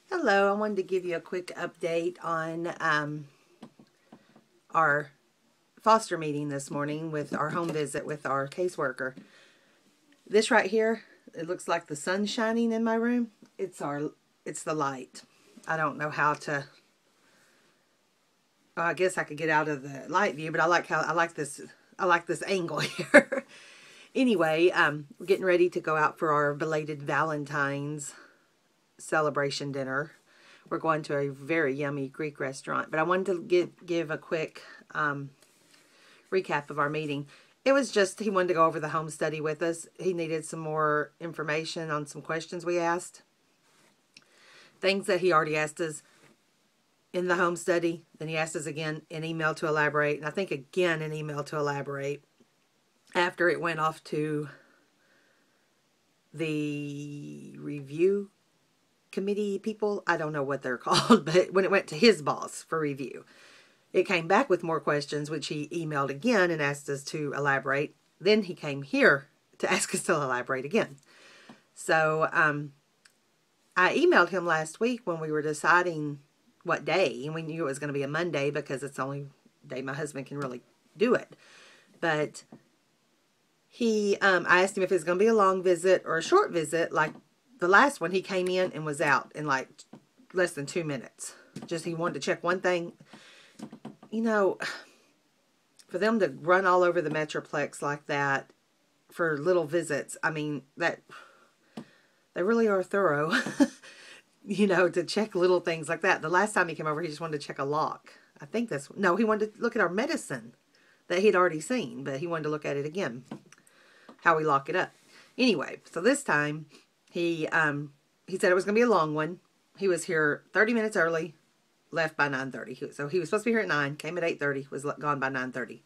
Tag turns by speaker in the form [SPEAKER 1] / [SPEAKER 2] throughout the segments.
[SPEAKER 1] Hello, I wanted to give you a quick update on our foster meeting this morning with our home visit with our caseworker. This right here, it looks like the sun's shining in my room. It's the light. I don't know how to. Well, I guess I could get out of the light view, but I like this angle here. Anyway, we're getting ready to go out for our belated Valentine's celebration dinner. We're going to a very yummy Greek restaurant, but I wanted to give a quick recap of our meeting. It was just he wanted to go over the home study with us. He needed some more information on some questions we asked. Things that he already asked us in the home study. Then he asked us again in email to elaborate, and I think again in email to elaborate after it went off to the review committee people. I don't know what they're called, but when it went to his boss for review, it came back with more questions, which he emailed again and asked us to elaborate. Then he came here to ask us to elaborate again. So I emailed him last week when we were deciding what day, and we knew it was going to be a Monday because it's the only day my husband can really do it. But I asked him if it was going to be a long visit or a short visit. Like the last one, he came in and was out in like less than 2 minutes. Just he wanted to check one thing. You know, for them to run all over the Metroplex like that for little visits, I mean, that they really are thorough, you know, to check little things like that. The last time he came over, he just wanted to check a lock. I think he wanted to look at our medicine that he'd already seen, but he wanted to look at it again, how we lock it up. Anyway, so this time he said it was going to be a long one. He was here 30 minutes early, left by 9:30. So he was supposed to be here at 9, came at 8:30, was gone by 9:30.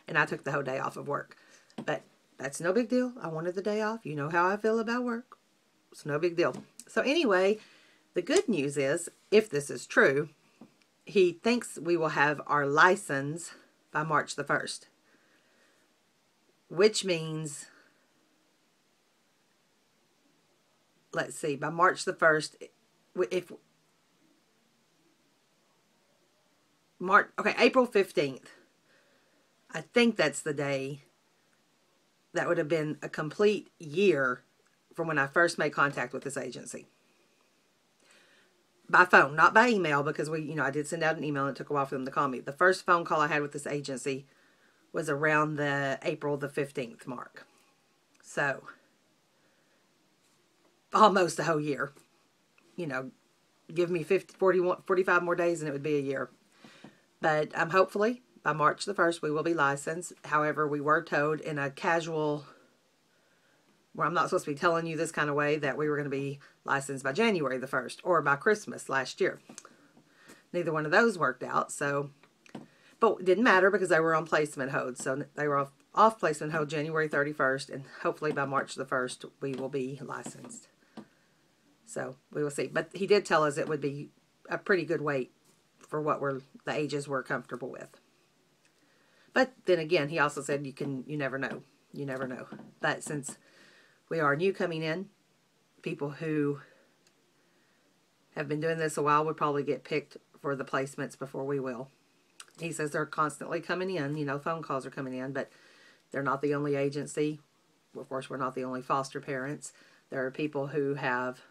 [SPEAKER 1] And I took the whole day off of work. But that's no big deal. I wanted the day off. You know how I feel about work. It's no big deal. So anyway, the good news is, if this is true, he thinks we will have our license by March the 1st. Which means, let's see, by March the 1st, April 15th. I think that's the day that would have been a complete year from when I first made contact with this agency. By phone, not by email, because I did send out an email and it took a while for them to call me. The first phone call I had with this agency was around the April the 15th mark. So, almost a whole year. You know, give me 45 more days and it would be a year. But hopefully, by March the 1st, we will be licensed. However, we were told in a casual, where I'm not supposed to be telling you this kind of way, that we were going to be licensed by January the 1st or by Christmas last year. Neither one of those worked out. So, but it didn't matter because they were on placement hold. So they were off placement hold January 31st, and hopefully by March the 1st, we will be licensed. So we will see. But he did tell us it would be a pretty good wait for what the ages we're comfortable with. But then again, he also said you never know. You never know. But since we are new coming in, people who have been doing this a while would probably get picked for the placements before we will. He says they're constantly coming in, phone calls are coming in, but they're not the only agency. Of course, we're not the only foster parents. There are people who have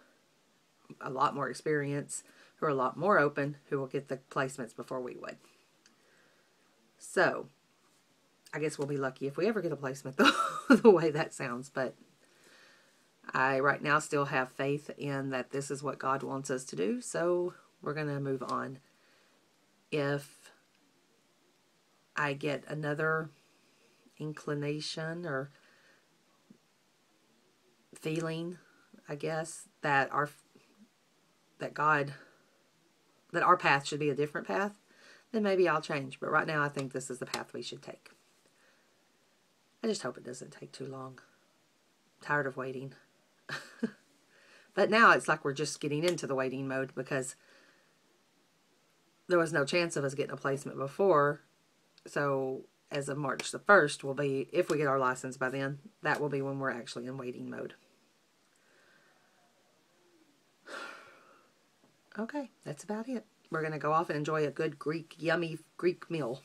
[SPEAKER 1] a lot more experience, who are a lot more open, who will get the placements before we would. So, I guess we'll be lucky if we ever get a placement, the way that sounds. But I right now still have faith in that this is what God wants us to do, so we're going to move on. If I get another inclination or feeling, I guess, that our path should be a different path, then maybe I'll change. But right now, I think this is the path we should take. I just hope it doesn't take too long. I'm tired of waiting. But now it's like we're just getting into the waiting mode because there was no chance of us getting a placement before. So as of March the 1st will be, if we get our license by then, that will be when we're actually in waiting mode. Okay, that's about it. We're going to go off and enjoy a good yummy Greek meal.